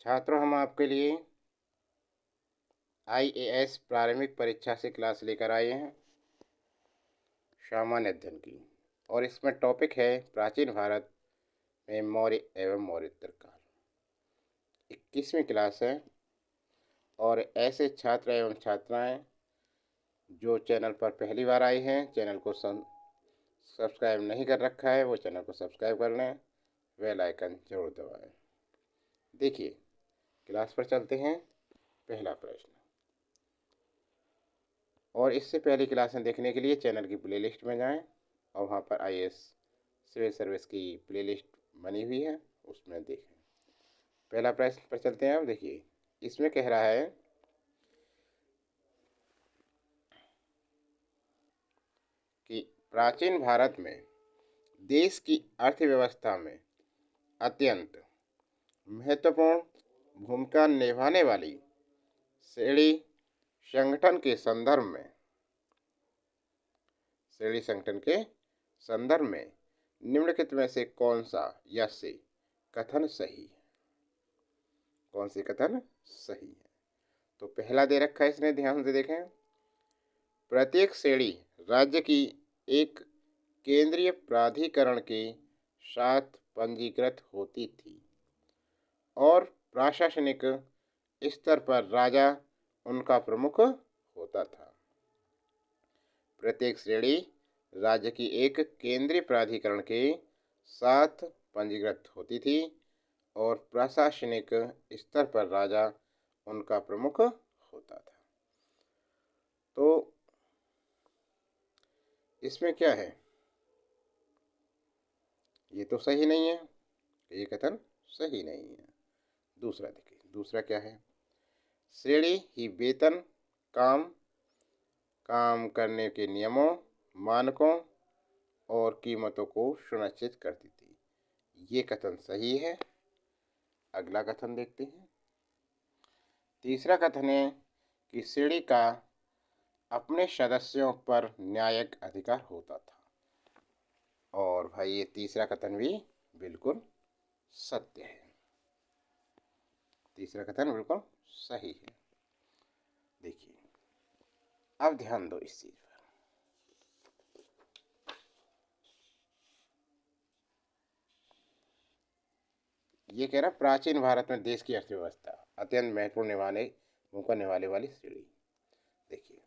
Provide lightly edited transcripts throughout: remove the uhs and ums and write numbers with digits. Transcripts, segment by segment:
छात्रों, हम आपके लिए आईएएस प्रारंभिक परीक्षा से क्लास लेकर आए हैं सामान्य अध्ययन की। और इसमें टॉपिक है प्राचीन भारत में मौर्य एवं मौर्योत्तर काल। 21वीं क्लास है। और ऐसे छात्र एवं छात्राएं जो चैनल पर पहली बार आए हैं, चैनल को सब्सक्राइब नहीं कर रखा है, वो चैनल को सब्सक्राइब कर लें, बेल आइकन जरूर दबाएं। देखिए, क्लास पर चलते हैं। पहला प्रश्न। और इससे पहली क्लासें देखने के लिए चैनल की प्लेलिस्ट में जाएं और वहाँ पर आईएएस सिविल सर्विस की प्लेलिस्ट बनी हुई है, उसमें देखें। पहला प्रश्न पर चलते हैं। अब देखिए, इसमें कह रहा है कि प्राचीन भारत में देश की अर्थव्यवस्था में अत्यंत महत्वपूर्ण भूमिका निभाने वाली श्रेणी संगठन के संदर्भ में निम्नलिखित में से कौन सा या से कथन सही है? कौन सी कथन सही है? तो पहला दे रखा है इसने, ध्यान से देखें। प्रत्येक श्रेणी राज्य की एक केंद्रीय प्राधिकरण के साथ पंजीकृत होती थी और प्रशासनिक स्तर पर राजा उनका प्रमुख होता था। प्रत्येक श्रेणी राज्य की एक केंद्रीय प्राधिकरण के साथ पंजीकृत होती थी और प्रशासनिक स्तर पर राजा उनका प्रमुख होता था। तो इसमें क्या है? ये तो सही नहीं है, ये कथन सही नहीं है। दूसरा देखिए, दूसरा क्या है? श्रेणी ही वेतन, काम काम करने के नियमों, मानकों और कीमतों को सुनिश्चित करती थी। ये कथन सही है। अगला कथन देखते हैं। तीसरा कथन है कि श्रेणी का अपने सदस्यों पर न्यायिक अधिकार होता था। और भाई, ये तीसरा कथन भी बिल्कुल सत्य है। तीसरा कथन बिल्कुल सही है। देखिए, अब ध्यान दो इस चीज पर। ये कह रहा, प्राचीन भारत में देश की अर्थव्यवस्था अत्यंत महत्वपूर्ण भूमिका निभाने वाली श्रेणी। देखिए,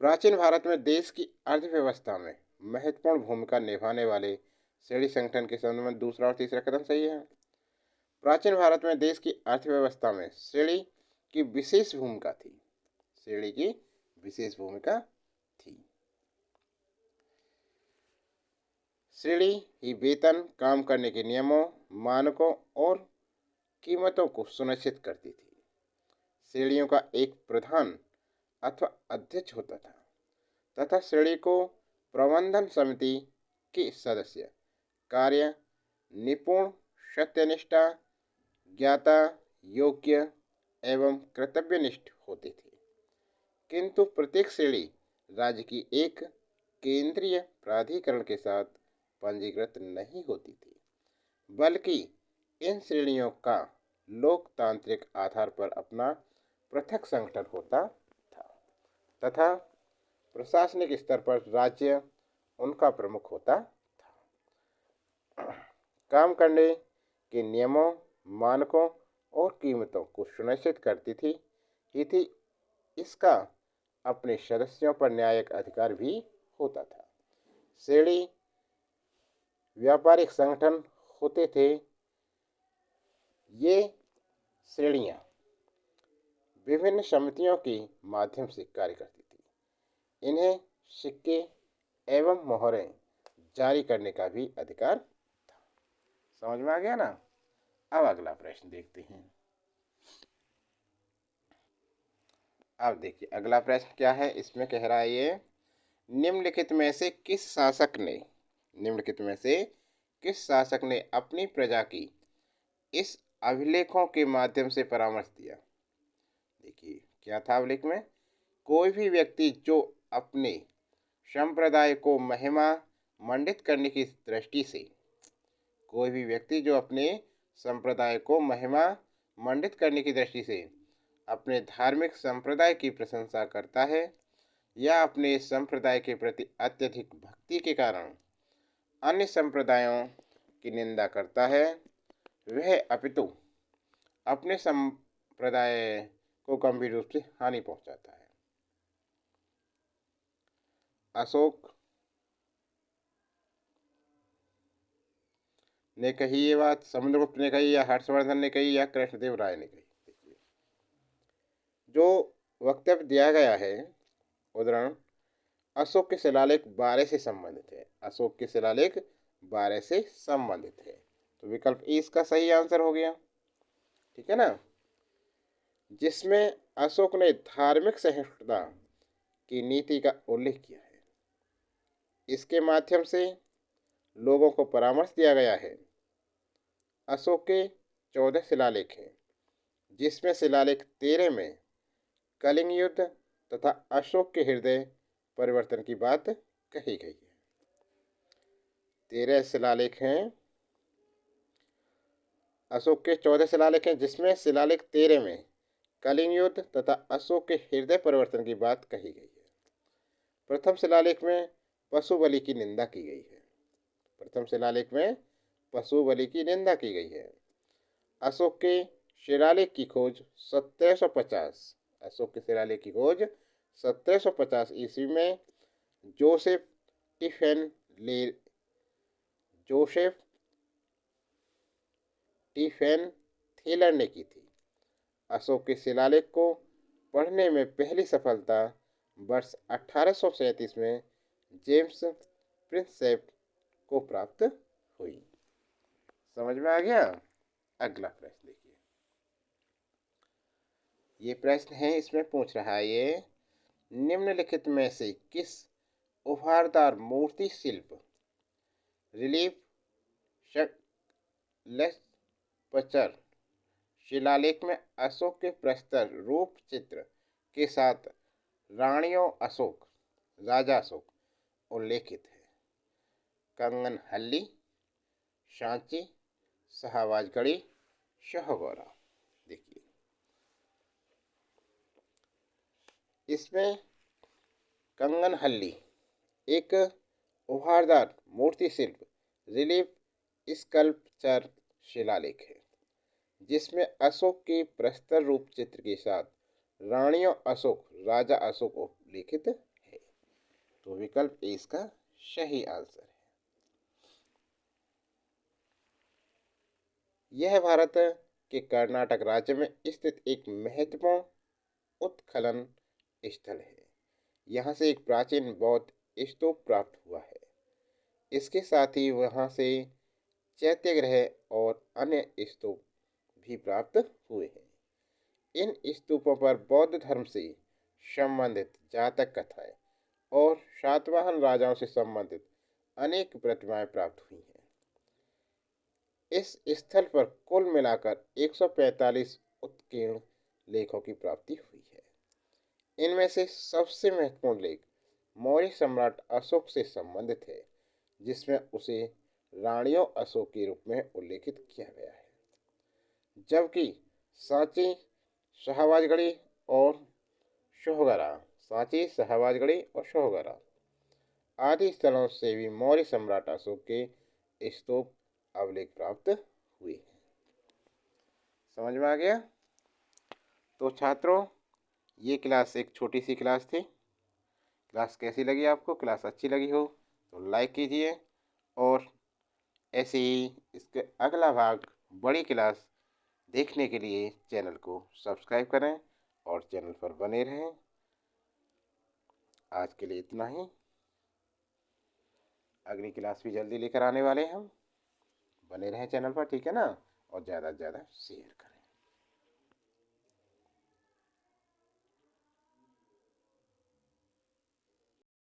प्राचीन भारत में देश की अर्थव्यवस्था में महत्वपूर्ण भूमिका निभाने वाले श्रेणी संगठन के संबंध में दूसरा और तीसरा कथन सही है। प्राचीन भारत में देश की अर्थव्यवस्था में श्रेणी की विशेष भूमिका थी। श्रेणी की विशेष भूमिका थी। श्रेणी ही वेतन, काम करने के नियमों, मानकों और कीमतों को सुनिश्चित करती थी। श्रेणियों का एक प्रधान अथवा अध्यक्ष होता था तथा श्रेणी को प्रबंधन समिति के सदस्य कार्य निपुण, सत्यनिष्ठा, ज्ञाता, योग्य एवं कर्तव्यनिष्ठ होते थे। किंतु प्रत्येक श्रेणी राज्य की एक केंद्रीय प्राधिकरण के साथ पंजीकृत नहीं होती थी, बल्कि इन श्रेणियों का लोकतांत्रिक आधार पर अपना पृथक संगठन होता था तथा प्रशासनिक स्तर पर राज्य उनका प्रमुख होता था। काम करने के नियमों, मानकों और कीमतों को सुनिश्चित करती थी। इसका अपने सदस्यों पर न्यायिक अधिकार भी होता था। श्रेणी व्यापारिक संगठन होते थे। ये श्रेणियां विभिन्न समितियों के माध्यम से कार्य करती थी। इन्हें सिक्के एवं मोहरें जारी करने का भी अधिकार था। समझ में आ गया ना? अब अगला प्रश्न देखते हैं। अब देखिए, अगला प्रश्न क्या है? इसमें कह रहा है ये, निम्नलिखित में से किस शासक ने अपनी प्रजा की इस अभिलेखों के माध्यम से परामर्श दिया? देखिए, क्या था अभिलेख में? कोई भी व्यक्ति जो अपने संप्रदाय को महिमा मंडित करने की दृष्टि से मंडित करने की दृष्टि से अपने धार्मिक संप्रदाय की प्रशंसा करता है या अपने संप्रदाय के प्रति अत्यधिक भक्ति के कारण अन्य संप्रदायों की निंदा करता है, वह अपितु अपने संप्रदाय को गंभीर रूप से हानि पहुंचाता है। अशोक ने कही ये बात, समुद्रगुप्त ने कही या हर्षवर्धन ने कही या कृष्णदेव राय ने कही। देखिए, जो वक्तव्य दिया गया है उदाहरण अशोक के शिलालेख 12 से संबंधित है। अशोक के शिलालेख 12 से संबंधित है, तो विकल्प ए इसका सही आंसर हो गया। ठीक है ना, जिसमें अशोक ने धार्मिक सहिष्णुता की नीति का उल्लेख किया है। इसके माध्यम से लोगों को परामर्श दिया गया है। अशोक के 14 शिलालेख हैं, जिसमें शिलालेख 13 में कलिंग युद्ध तथा अशोक के हृदय परिवर्तन की बात कही गई है। 13 शिलालेख हैं, अशोक के 14 शिलालेख हैं, जिसमें शिलालेख 13 में कलिंग युद्ध तथा अशोक के हृदय परिवर्तन की बात कही गई है। प्रथम शिलालेख में पशु बलि की निंदा की गई है। प्रथम शिलालेख में पशु बलि की निंदा की गई है। अशोक के शिलालेख की खोज 1750 अशोक के शिलालेख की खोज 1750 ईस्वी में जोसेफ टिफेन थीलर ने की थी। अशोक के शिलालेख को पढ़ने में पहली सफलता वर्ष 1837 में जेम्स प्रिंसेप को प्राप्त हुई। समझ में आ गया। अगला प्रश्न देखिए, ये प्रश्न है, इसमें पूछ रहा है ये निम्नलिखित में से किस उभारदार मूर्ति शिल्प रिलीफ पचर शिलालेख में अशोक के प्रस्तर रूप चित्र के साथ राणियों अशोक राजा अशोक उल्लेखित है? कंगनहल्ली, सांची, शाहबाजगढ़ी, शाहगौरा। देखिए, इसमें कंगनहल्ली एक उभारदार मूर्ति शिल्प रिलीफ स्कल्पचर शिलालेख है, जिसमें अशोक के प्रस्तर रूप चित्र के साथ राणियों अशोक राजा अशोक उल्लेखित है। तो विकल्प ए इसका सही आंसर है। यह भारत के कर्नाटक राज्य में स्थित एक महत्वपूर्ण उत्खनन स्थल है। यहाँ से एक प्राचीन बौद्ध स्तूप प्राप्त हुआ है। इसके साथ ही वहाँ से चैत्यग्रह और अन्य स्तूप भी प्राप्त हुए हैं। इन स्तूपों पर बौद्ध धर्म से संबंधित जातक कथाएं और सातवाहन राजाओं से संबंधित अनेक प्रतिमाएं प्राप्त हुई हैं। इस स्थल पर कुल मिलाकर 145 उत्कीर्ण लेखों की प्राप्ति हुई है। इनमें से सबसे महत्वपूर्ण लेख मौर्य सम्राट अशोक से संबंधित है, जिसमें उसे राणियों अशोक के रूप में उल्लेखित किया गया है, जबकि सांची, शाहबाजगढ़ी और शाहगौरा आदि स्थलों से भी मौर्य सम्राट अशोक के स्तूप अभिलेख प्राप्त हुए हैं। समझ में आ गया। तो छात्रों, ये क्लास एक छोटी सी क्लास थी। क्लास कैसी लगी आपको? क्लास अच्छी लगी हो तो लाइक कीजिए, और ऐसे ही इसके अगला भाग बड़ी क्लास देखने के लिए चैनल को सब्सक्राइब करें और चैनल पर बने रहें। आज के लिए इतना ही। अगली क्लास भी जल्दी लेकर आने वाले हैं हम। बने रहें चैनल पर, ठीक है ना, और ज़्यादा से ज़्यादा शेयर करें।